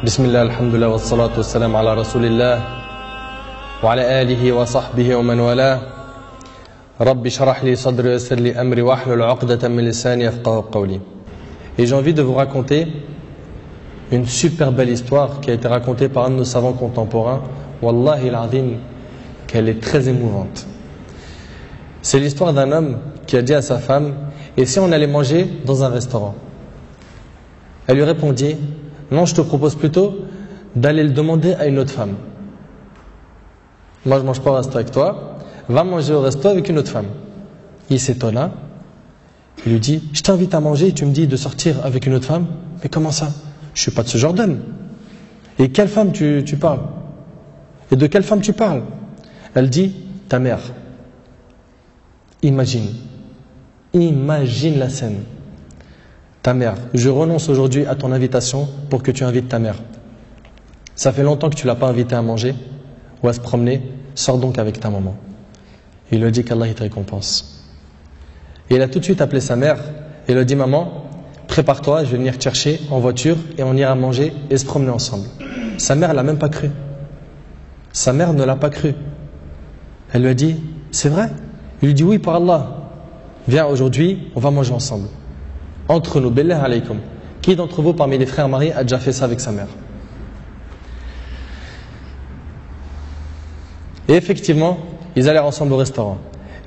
بسم الله الحمد لله والصلاة والسلام على رسول الله وعلى آله وصحبه ومن والاه رب اشرح لي صدري ويسر لي أمري واحلل عقدة من لساني يفقهوا قولي. Et j'ai envie de vous raconter une super belle histoire qui a été racontée par un de nos savants contemporains. Wallahi al-azim, qu'elle est très émouvante. C'est l'histoire d'un homme qui a dit à sa femme: et si on allait manger dans un restaurant? Elle lui répondit: non, je te propose plutôt d'aller le demander à une autre femme. Moi je mange pas au resto avec toi, va manger au resto avec une autre femme. Il s'étonna, il lui dit: je t'invite à manger et tu me dis de sortir avec une autre femme? Mais comment ça? Je suis pas de ce genre d'homme. Et quelle femme tu parles? Et de quelle femme tu parles? Elle dit: ta mère. Imagine la scène. Ta mère, je renonce aujourd'hui à ton invitation pour que tu invites ta mère. Ça fait longtemps que tu ne l'as pas invitée à manger ou à se promener, sors donc avec ta maman. Il lui dit qu'Allah te récompense. Et il a tout de suite appelé sa mère et lui a dit: maman, prépare-toi, je vais venir te chercher en voiture et on ira manger et se promener ensemble. Sa mère ne l'a même pas cru. Sa mère ne l'a pas cru. Elle lui a dit: c'est vrai? Il lui dit: oui, par Allah. Viens, aujourd'hui, on va manger ensemble. Entre nous, billah alaykum. Qui d'entre vous, parmi les frères mariés, a déjà fait ça avec sa mère? Et effectivement, ils allèrent ensemble au restaurant.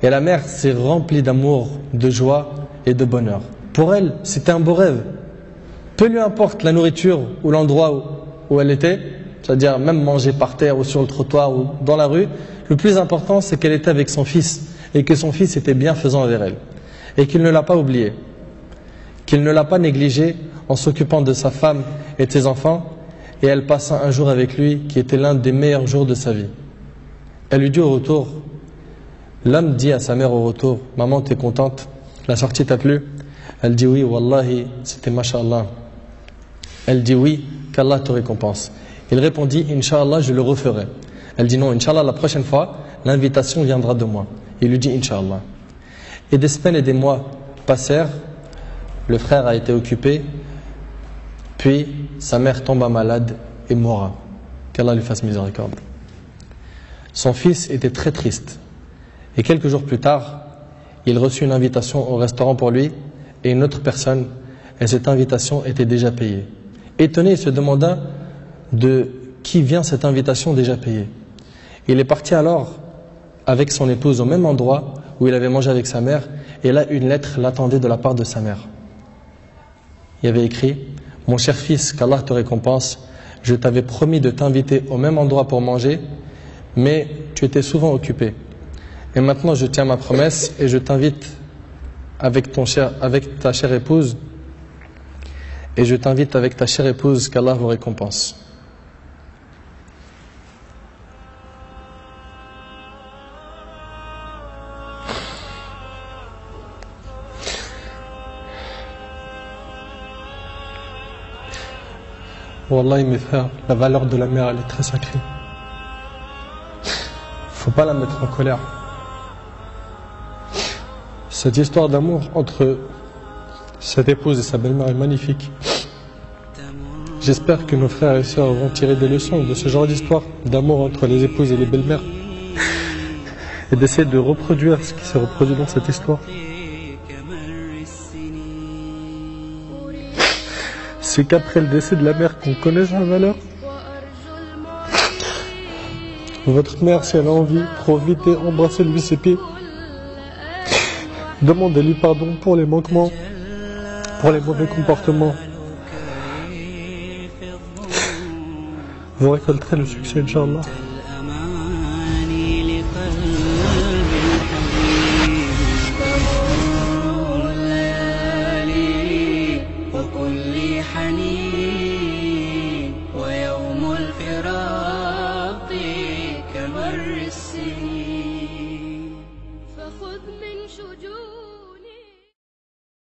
Et la mère s'est remplie d'amour, de joie et de bonheur. Pour elle, c'était un beau rêve. Peu lui importe la nourriture ou l'endroit où elle était, c'est-à-dire même manger par terre ou sur le trottoir ou dans la rue, le plus important, c'est qu'elle était avec son fils et que son fils était bienfaisant envers elle. Et qu'il ne l'a pas oublié. Qu'il ne l'a pas négligé en s'occupant de sa femme et de ses enfants, et elle passa un jour avec lui qui était l'un des meilleurs jours de sa vie. Elle lui dit au retour, l'homme dit à sa mère au retour: maman, t'es contente? La sortie t'a plu? Elle dit: oui, wallahi, c'était mashallah. Elle dit: oui, qu'Allah te récompense. Il répondit: Inch'Allah, je le referai. Elle dit: non, Inch'Allah, la prochaine fois, l'invitation viendra de moi. Il lui dit: Inch'Allah. Et des semaines et des mois passèrent. Le frère a été occupé, puis sa mère tomba malade et mourra. Qu'Allah lui fasse miséricorde. Son fils était très triste. Et quelques jours plus tard, il reçut une invitation au restaurant pour lui et une autre personne, et cette invitation était déjà payée. Étonné, il se demanda de qui vient cette invitation déjà payée. Il est parti alors avec son épouse au même endroit où il avait mangé avec sa mère, et là une lettre l'attendait de la part de sa mère. Il y avait écrit: mon cher fils, qu'Allah te récompense, je t'avais promis de t'inviter au même endroit pour manger, mais tu étais souvent occupé. Et maintenant je tiens ma promesse et je t'invite avec ta chère épouse, qu'Allah vous récompense. Wallahi mes frères, la valeur de la mère, elle est très sacrée. Faut pas la mettre en colère. Cette histoire d'amour entre cette épouse et sa belle-mère est magnifique. J'espère que nos frères et sœurs vont tirer des leçons de ce genre d'histoire d'amour entre les épouses et les belles-mères et d'essayer de reproduire ce qui s'est reproduit dans cette histoire. C'est qu'après le décès de la mère qu'on connaît sa valeur. Votre mère, si elle a envie, profitez, embrassez-lui ses pieds. Demandez-lui pardon pour les manquements, pour les mauvais comportements. Vous récolterez le succès, Inch'Allah.